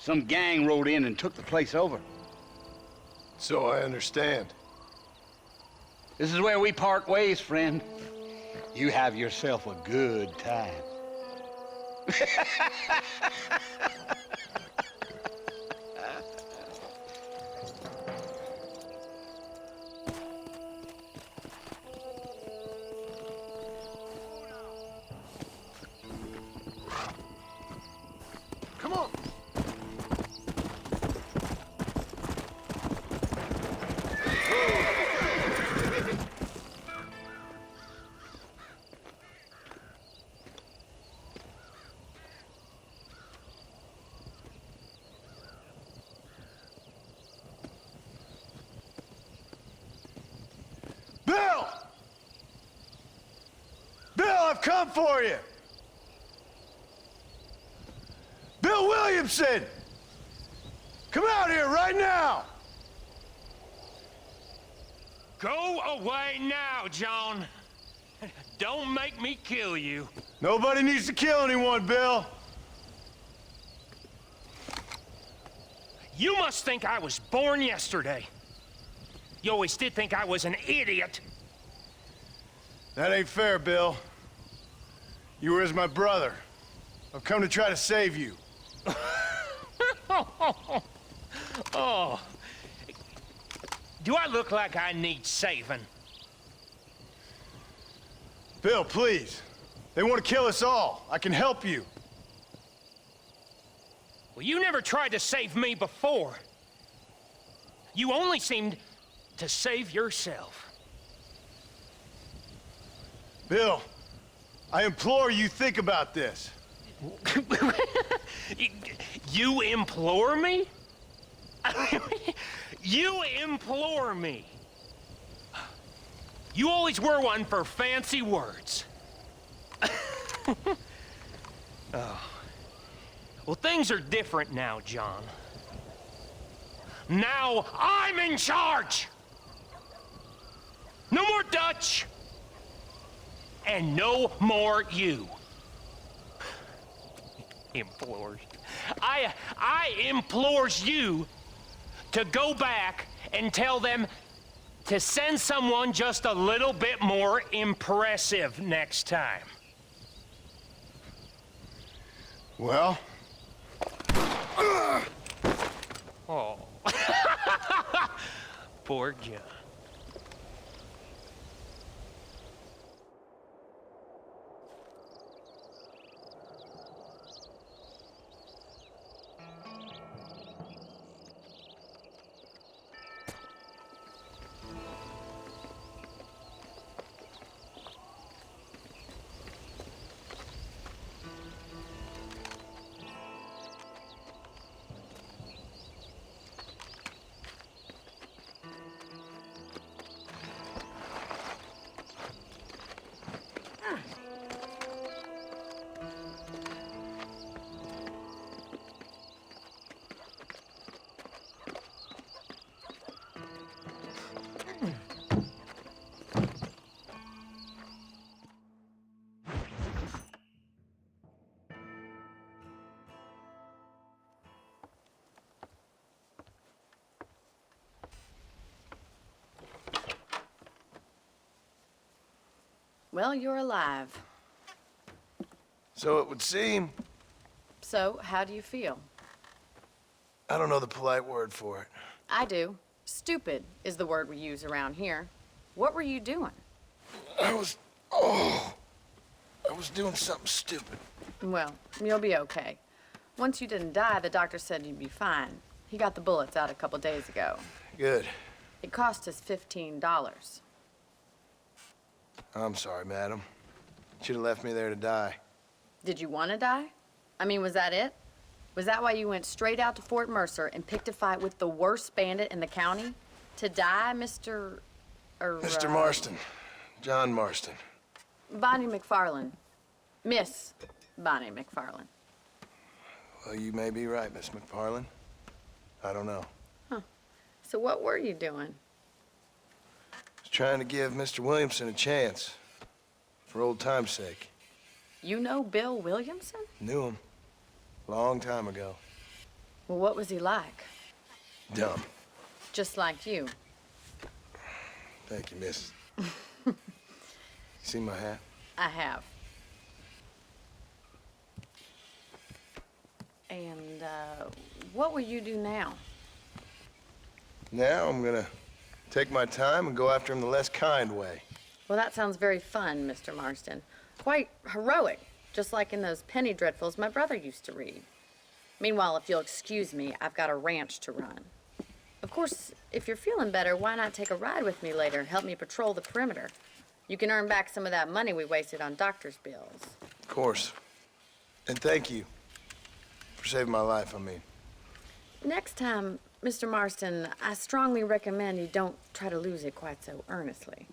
Some gang rode in and took the place over. So I understand. This is where we part ways, friend. You have yourself a good time. Come on! Bill! Bill, I've come for you! Bill Williamson! Come out here right now! Go away now, John. Don't make me kill you. Nobody needs to kill anyone, Bill. You must think I was born yesterday. You always did think I was an idiot. That ain't fair, Bill. You were as my brother. I've come to try to save you. Oh. Do I look like I need saving? Bill, please. They want to kill us all. I can help you. Well, you never tried to save me before. You only seemed to save yourself. Bill, I implore you think about this. You implore me? You implore me. You always were one for fancy words. Oh. Well, things are different now, John. Now I'm in charge! No more Dutch! And no more you. Implores. I implores you to go back and tell them to send someone just a little bit more impressive next time. Well? Oh. Poor John. Well, you're alive. So it would seem. So, how do you feel? I don't know the polite word for it. I do. Stupid is the word we use around here. What were you doing? I was doing something stupid. Well, you'll be okay. Once you didn't die, the doctor said you'd be fine. He got the bullets out a couple days ago. Good. It cost us $15. I'm sorry, madam. Should have left me there to die. Did you want to die? I mean, was that it? Was that why you went straight out to Fort Mercer and picked a fight with the worst bandit in the county? To die, Mr. Mr. Marston. John Marston. Bonnie McFarlane. Miss Bonnie McFarlane. Well, you may be right, Miss McFarlane. I don't know. Huh. So what were you doing? I was trying to give Mr. Williamson a chance. For old time's sake. You know Bill Williamson? Knew him. Long time ago. Well, what was he like? Dumb. Just like you. Thank you, miss. You see my hat? I have. And, what will you do now? Now I'm gonna take my time and go after him the less kind way. Well, that sounds very fun, Mr. Marston. Quite heroic, just like in those penny dreadfuls my brother used to read. Meanwhile, if you'll excuse me, I've got a ranch to run. Of course, if you're feeling better, why not take a ride with me later and help me patrol the perimeter? You can earn back some of that money we wasted on doctor's bills. Of course. And thank you for saving my life, I mean. Next time, Mr. Marston, I strongly recommend you don't try to lose it quite so earnestly.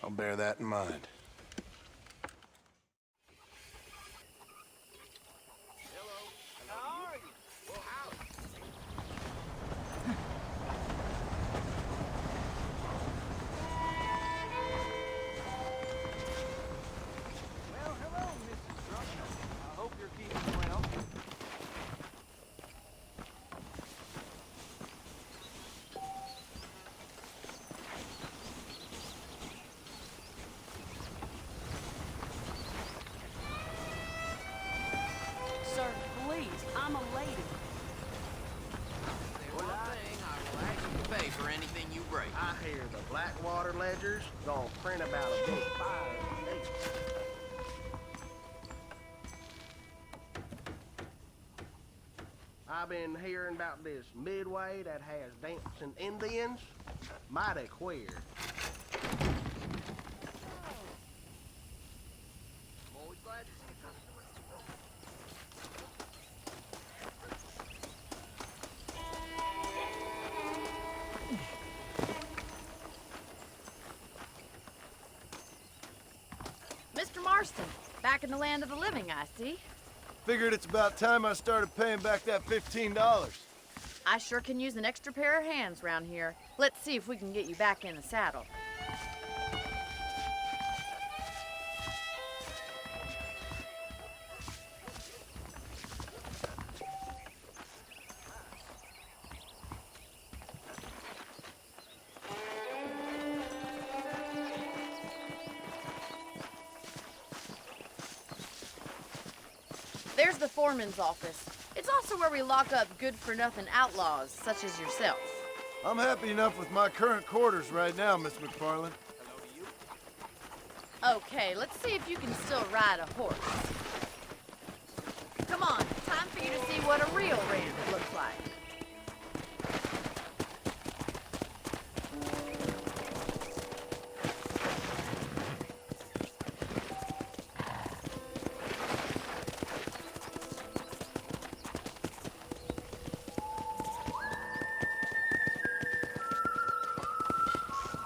I'll bear that in mind. Sir, please, I'm a lady. One thing, I will actually pay for anything you break. I hear the Blackwater ledgers gonna print about a big fire today. I've been hearing about this Midway that has dancing Indians. Mighty queer. I'm always glad to see a customer. Mr. Marston, back in the land of the living, I see. Figured it's about time I started paying back that $15. I sure can use an extra pair of hands round here. Let's see if we can get you back in the saddle. There's the foreman's office. It's also where we lock up good-for-nothing outlaws, such as yourself. I'm happy enough with my current quarters right now, Miss McFarland. Okay, let's see if you can still ride a horse. Come on, time for you to see what a real ranch looks like.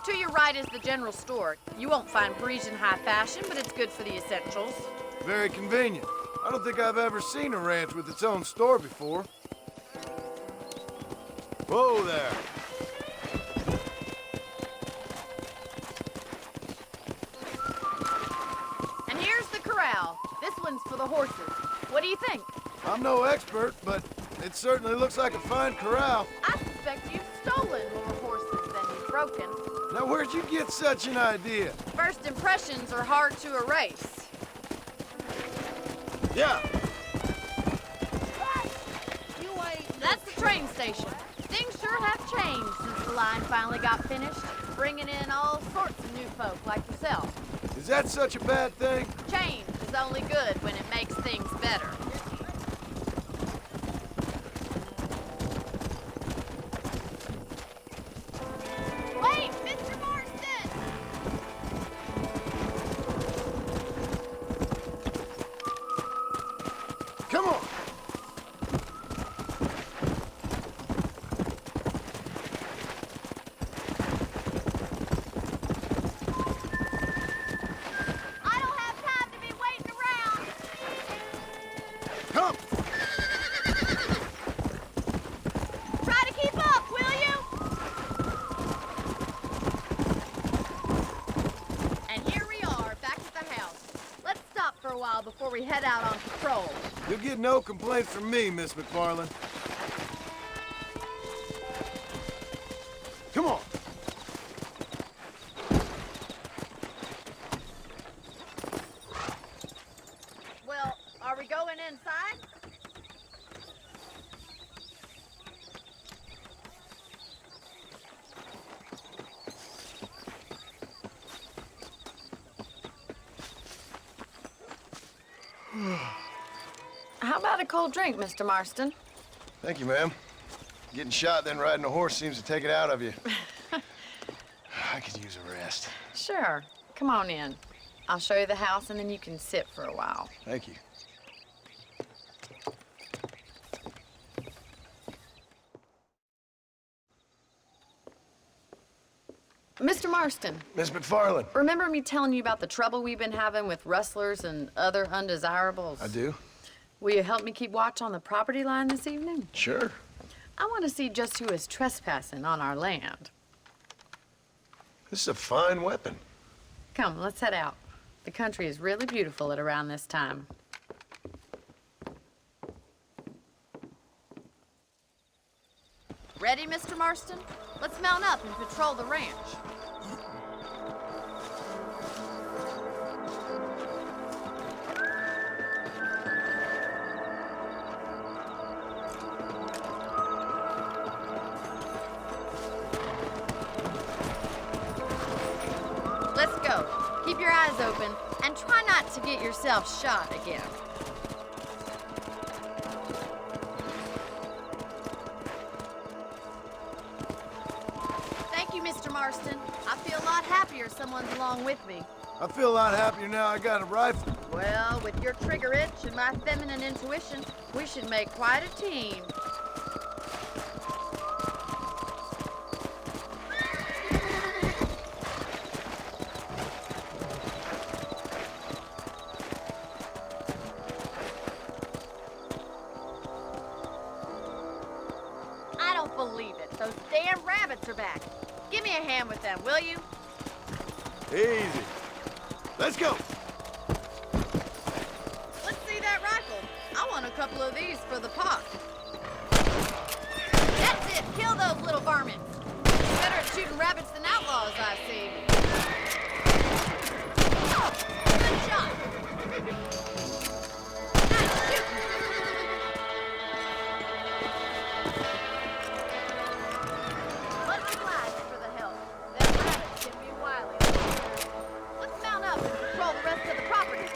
To your right is the general store. You won't find Parisian high fashion, but it's good for the essentials. Very convenient. I don't think I've ever seen a ranch with its own store before. Whoa there. And here's the corral. This one's for the horses. What do you think? I'm no expert, but it certainly looks like a fine corral. I suspect you've stolen more horses than you've broken. Now, where'd you get such an idea? First impressions are hard to erase. Yeah. You ain't... That's the train station. Things sure have changed since the line finally got finished, bringing in all sorts of new folk like yourself. Is that such a bad thing? Change is only good when it makes things better. Wait, Mr. Marston! Come on. I don't have time to be waiting around. get no complaints from me, Miss McFarland. Come on. Well, are we going inside? How about a cold drink, Mr. Marston? Thank you, ma'am. Getting shot, then riding a horse seems to take it out of you. I could use a rest. Sure. Come on in. I'll show you the house, and then you can sit for a while. Thank you. Mr. Marston, Miss McFarland. remember me telling you about the trouble we've been having with rustlers and other undesirables? I do? Will you help me keep watch on the property line this evening? Sure. I want to see just who is trespassing on our land. This is a fine weapon. Come, let's head out. The country is really beautiful at around this time. Ready, Mr. Marston? Let's mount up and patrol the ranch. Let's go. Keep your eyes open and try not to get yourself shot again. Thank you, Mr. Marston. I feel a lot happier someone's along with me. I feel a lot happier now I got a rifle. Well, with your trigger itch and my feminine intuition, we should make quite a team. I don't believe it. Those damn rabbits are back. Give me a hand with them, will you? Easy. Let's go. Let's see that rifle. I want a couple of these for the pot. That's it. Kill those little varmints. Better at shooting rabbits than outlaws, I see. Good shot. Nice shooting. Much obliged for the help. Them rabbits can be wily. Let's mount up and patrol the rest of the property.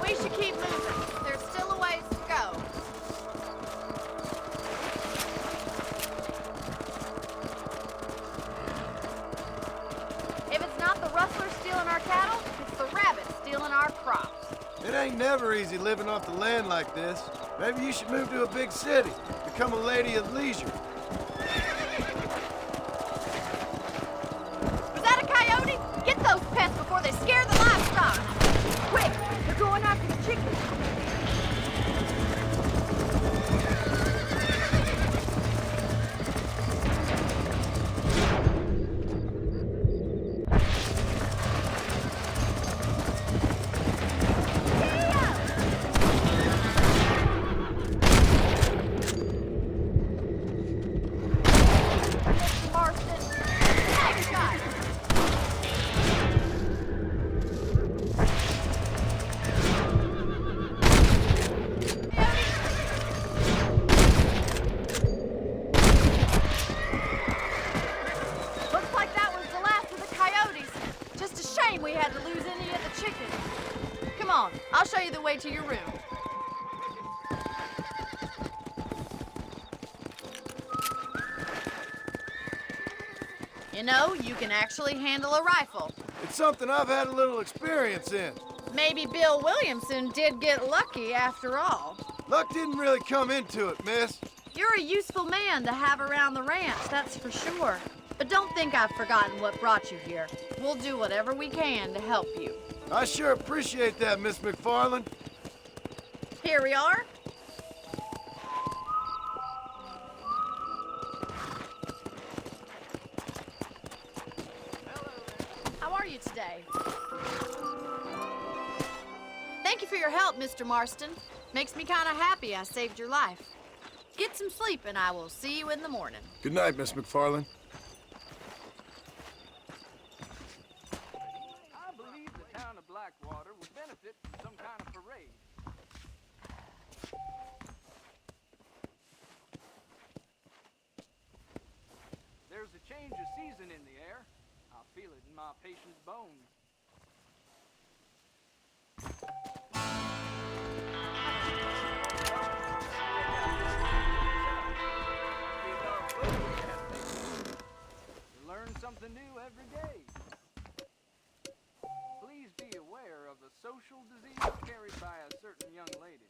We should keep moving. There's still a ways to go. If it's not the rustlers stealing our cattle, it's the rabbits stealing our crops. It ain't never easy living off the land like this. Maybe you should move to a big city. Become a lady of leisure. Was that a coyote? Get those pests before they scare the livestock. Quick, they're going after the chickens. Mr. Marston, tag shot. Looks like that was the last of the coyotes. Just a shame we had to lose any of the chickens. Come on, I'll show you the way to your room. You know, you can actually handle a rifle. It's something I've had a little experience in. Maybe Bill Williamson did get lucky after all. Luck didn't really come into it, miss. You're a useful man to have around the ranch, that's for sure. But don't think I've forgotten what brought you here. We'll do whatever we can to help you. I sure appreciate that, Miss McFarland. Here we are. How are you today? Thank you for your help, Mr. Marston. Makes me kind of happy I saved your life. Get some sleep, and I will see you in the morning. Good night, Miss McFarland. I believe the town of Blackwater would benefit from some kind of parade. There's a change of season in the air. I feel it in my patient's bones. You learn something new every day. Please be aware of a social disease carried by a certain young lady.